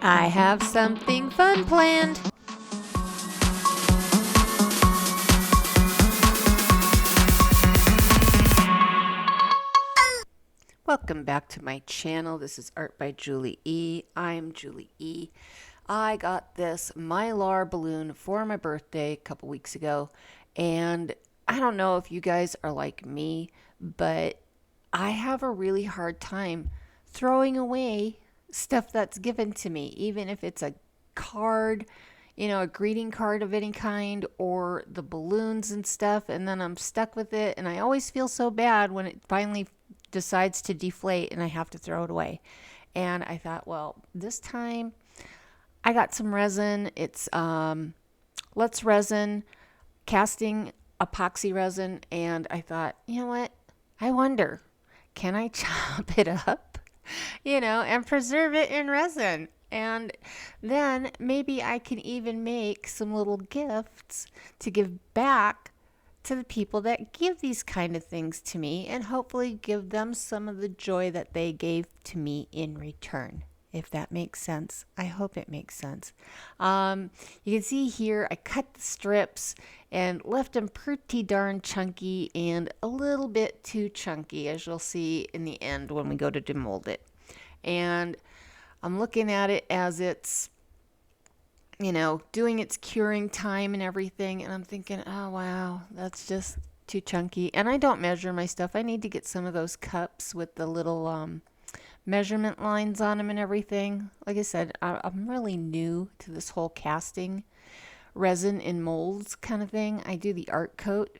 I have something fun planned. Welcome back to my channel. This is Art by Julie E. I'm Julie E. I got this mylar balloon for my birthday a couple weeks ago, and I don't know if you guys are like me, but I have a really hard time throwing away stuff that's given to me, even if it's a card, a greeting card of any kind, or the balloons and stuff, and then I'm stuck with it, and I always feel so bad when it finally decides to deflate and I have to throw it away. And I thought, well, this time I got some resin. It's Let's Resin casting epoxy resin, and I thought, you know what? I wonder, can I chop it up, and preserve it in resin? And then maybe I can even make some little gifts to give back to the people that give these kind of things to me, and hopefully give them some of the joy that they gave to me in return. If that makes sense. I hope it makes sense. You can see here I cut the strips and left them pretty darn chunky and a little bit too chunky, as you'll see in the end when we go to demold it. And I'm looking at it as it's doing its curing time and everything, and I'm thinking, oh wow, that's just too chunky. And I don't measure my stuff. I need to get some of those cups with the little measurement lines on them and everything. Like I said, I'm really new to this whole casting resin in molds kind of thing. I do the art coat,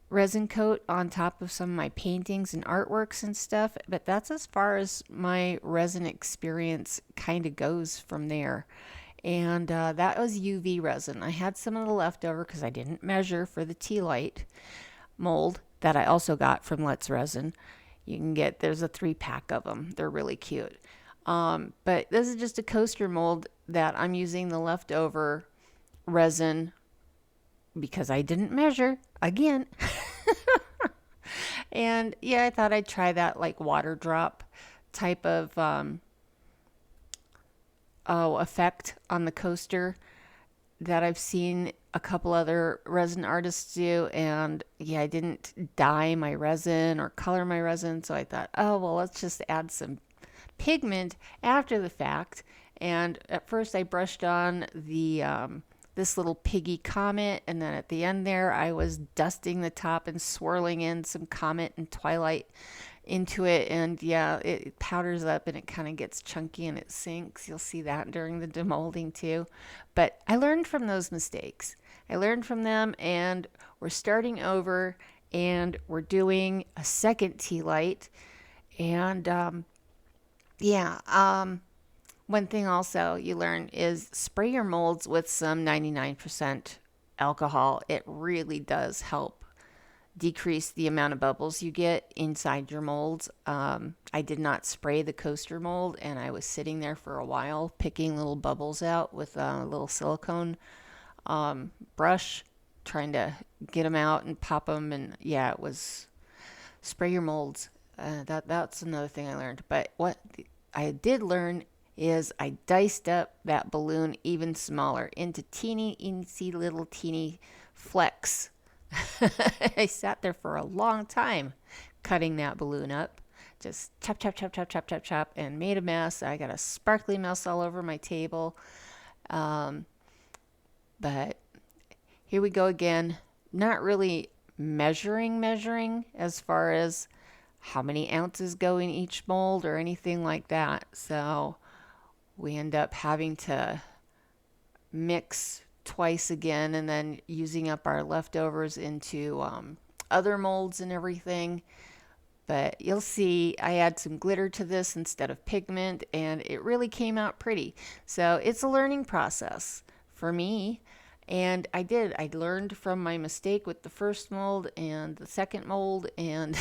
resin coat on top of some of my paintings and artworks and stuff, but that's as far as my resin experience kind of goes from there. And that was UV resin. I had some of the leftover because I didn't measure for the tea light mold that I also got from Let's Resin. There's a 3-pack of them. They're really cute. But this is just a coaster mold that I'm using the leftover resin because I didn't measure again. And yeah, I thought I'd try that like water drop type of effect on the coaster that I've seen a couple other resin artists do. And yeah, I didn't dye my resin or color my resin, so I thought, oh well, let's just add some pigment after the fact. And at first I brushed on the this little piggy comet, and then at the end there I was dusting the top and swirling in some comet and twilight into it, and yeah, it powders up and it kind of gets chunky and it sinks. You'll see that during the demolding too. But I learned from those mistakes. I learned from them, and we're starting over, and we're doing a second tea light. And one thing also you learn is spray your molds with some 99% alcohol. It really does help decrease the amount of bubbles you get inside your molds. I did not spray the coaster mold, and I was sitting there for a while picking little bubbles out with a little silicone brush, trying to get them out and pop them. And yeah, it was spray your molds. That's another thing I learned. But what I did learn is I diced up that balloon even smaller into teeny, teeny little teeny flecks. I sat there for a long time cutting that balloon up. Just chop, chop, chop, chop, chop, chop, chop, and made a mess. I got a sparkly mess all over my table. But here we go again. Not really measuring as far as how many ounces go in each mold or anything like that. So we end up having to mix twice again, and then using up our leftovers into other molds and everything. But you'll see I add some glitter to this instead of pigment, and it really came out pretty. So it's a learning process for me, and I learned from my mistake with the first mold and the second mold, and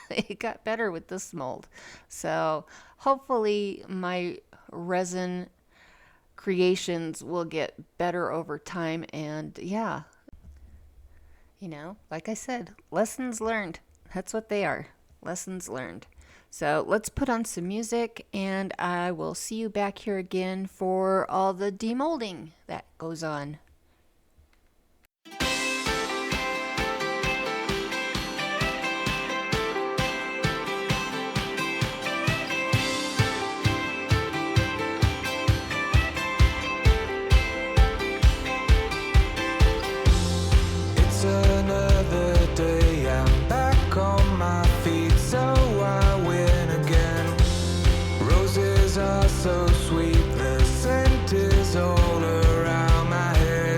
it got better with this mold. So hopefully my resin creations will get better over time. And yeah, like I said, lessons learned. That's what they are, lessons learned. So let's put on some music and I will see you back here again for all the demolding that goes on. It's another day, I'm back on my feet, so I win again. Roses are so sweet, the scent is all around my head.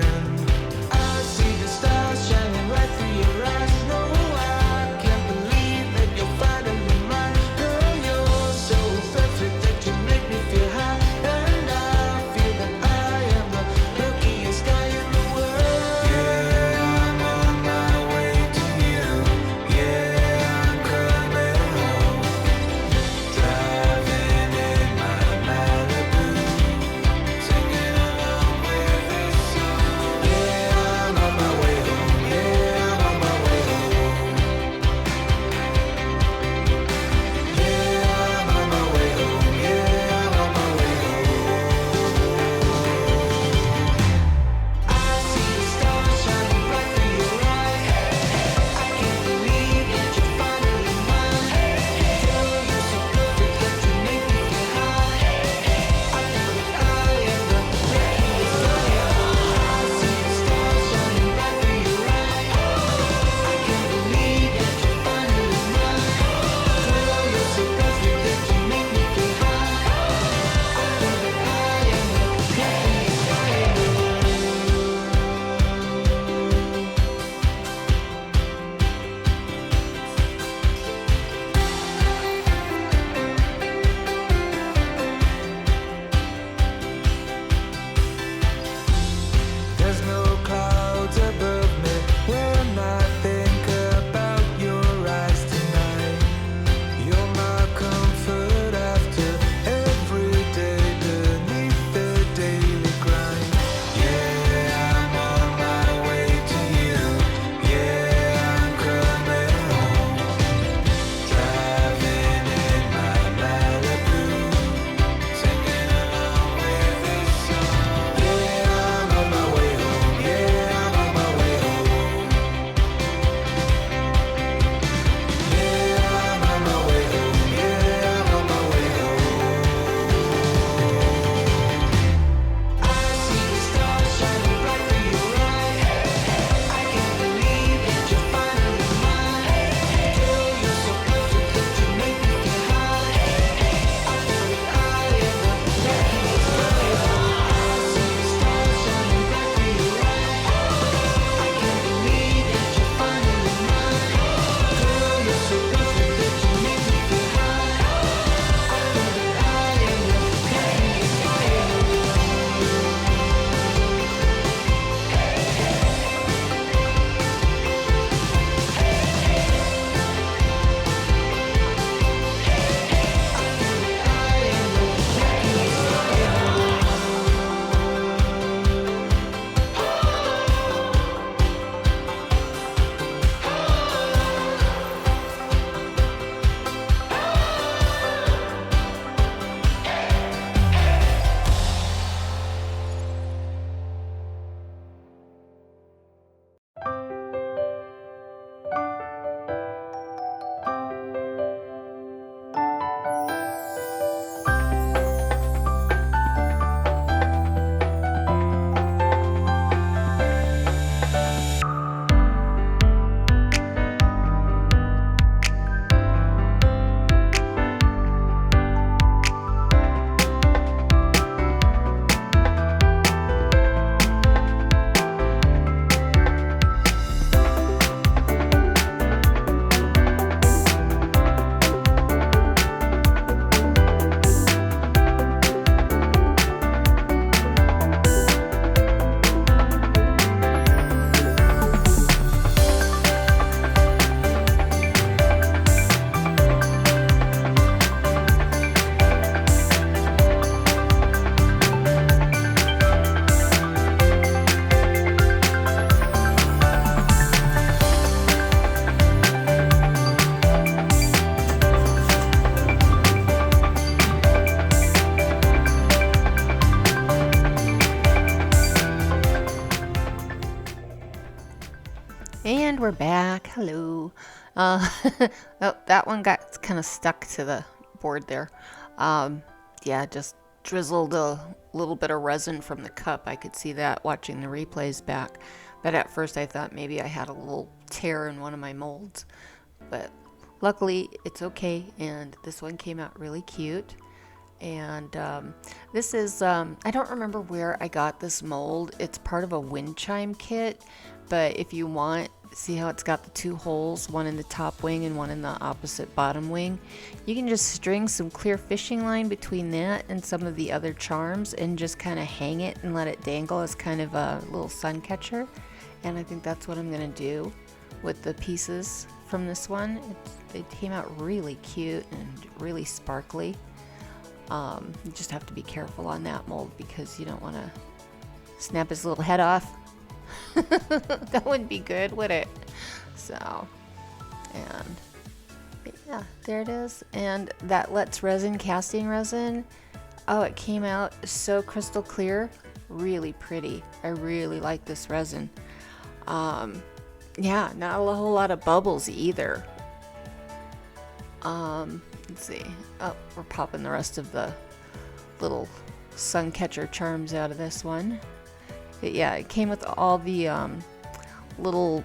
we're back. Hello. Oh, that one got kind of stuck to the board there. Yeah, just drizzled a little bit of resin from the cup. I could see that watching the replays back. But at first I thought maybe I had a little tear in one of my molds. But luckily it's okay, and this one came out really cute. And this is, I don't remember where I got this mold. It's part of a wind chime kit, but if you want, see how it's got the two holes, one in the top wing and one in the opposite bottom wing? You can just string some clear fishing line between that and some of the other charms and just kind of hang it and let it dangle as kind of a little sun catcher. And I think that's what I'm going to do with the pieces from this one. They came out really cute and really sparkly. You just have to be careful on that mold because you don't want to snap his little head off. That wouldn't be good, would it? So, and yeah, there it is. And that Let's Resin casting resin. Oh, it came out so crystal clear. Really pretty. I really like this resin. Yeah, not a whole lot of bubbles either. Let's see. Oh, we're popping the rest of the little suncatcher charms out of this one. But yeah, it came with all the little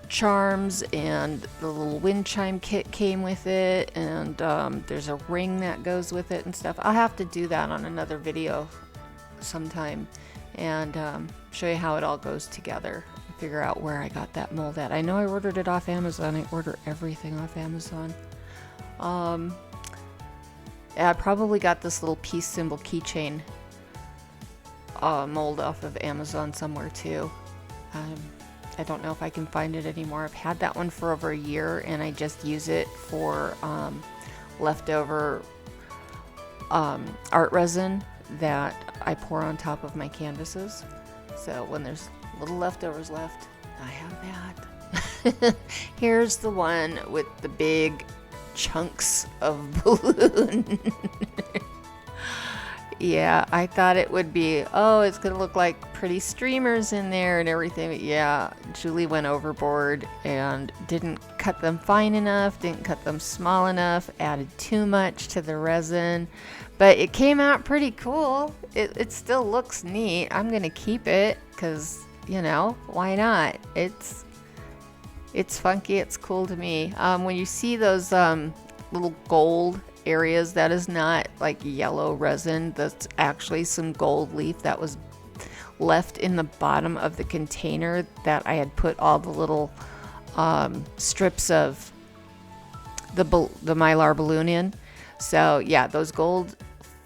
charms, and the little wind chime kit came with it, and there's a ring that goes with it and stuff. I'll have to do that on another video sometime and show you how it all goes together. Figure out where I got that mold at. I know I ordered it off Amazon. I order everything off Amazon. Yeah, I probably got this little peace symbol keychain mold off of Amazon somewhere too. I don't know if I can find it anymore. I've had that one for over a year, and I just use it for leftover art resin that I pour on top of my canvases. So when there's little leftovers left, I have that. Here's the one with the big chunks of balloon. Yeah, I thought it would be, oh, it's gonna look like pretty streamers in there and everything. But yeah, Julie went overboard and didn't cut them fine enough, didn't cut them small enough, added too much to the resin. But it came out pretty cool. It still looks neat. I'm gonna keep it because, you know, why not? It's funky, it's cool to me. When you see those little gold areas, that is not like yellow resin. That's actually some gold leaf that was left in the bottom of the container that I had put all the little strips of the mylar balloon in. So yeah, those gold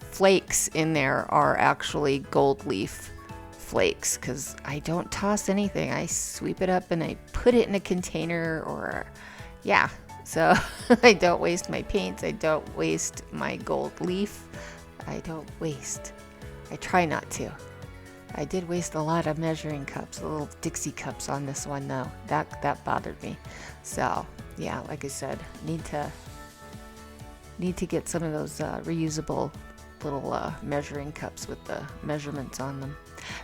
flakes in there are actually gold leaf flakes, because I don't toss anything. I sweep it up and I put it in a container, or yeah. So I don't waste my paints. I don't waste my gold leaf. I try not to. I did waste a lot of measuring cups, the little Dixie cups on this one though. That bothered me. So yeah, like I said, need to get some of those reusable little measuring cups with the measurements on them.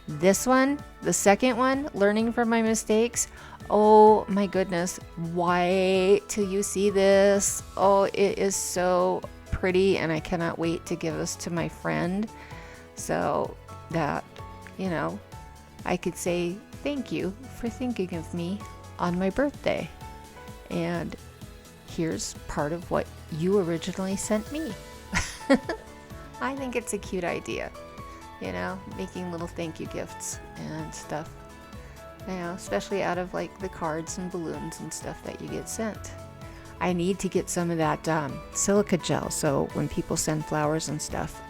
This one, the second one, learning from my mistakes. Oh my goodness, wait till you see this. Oh, it is so pretty, and I cannot wait to give this to my friend so that, you know, I could say thank you for thinking of me on my birthday. And here's part of what you originally sent me. I think it's a cute idea, you know, making little thank you gifts and stuff, you know, especially out of like the cards and balloons and stuff that you get sent. I need to get some of that silica gel, so when people send flowers and stuff,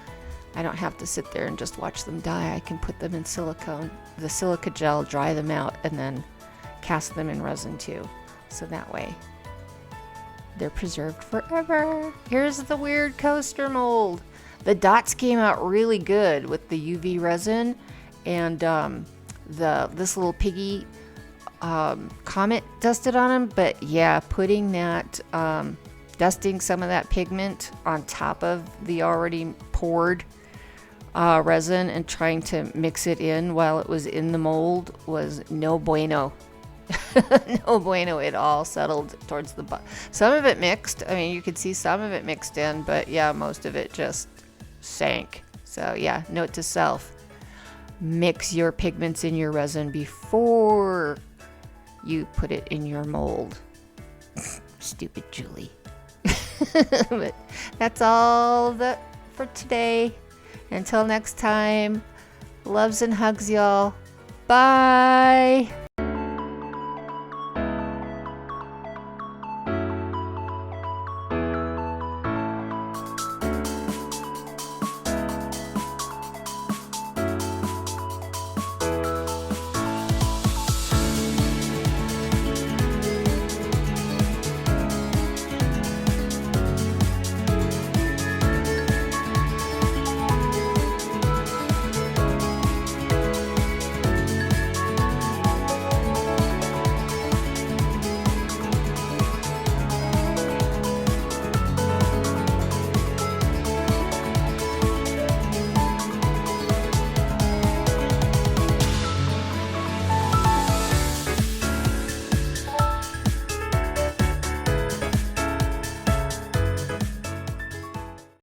I don't have to sit there and just watch them die. I can put them in silicone, the silica gel, dry them out, and then cast them in resin too. So that way they're preserved forever. Here's the weird coaster mold. The dots came out really good with the UV resin, and this little piggy comet dusted on them. But yeah, putting that dusting some of that pigment on top of the already poured resin and trying to mix it in while it was in the mold was no bueno. No bueno, it all settled towards the bottom. Some of it mixed. I mean, you could see some of it mixed in, but yeah, most of it just sank. So yeah, note to self, mix your pigments in your resin before you put it in your mold. Stupid Julie. But that's all for today. Until next time, loves and hugs, y'all. Bye.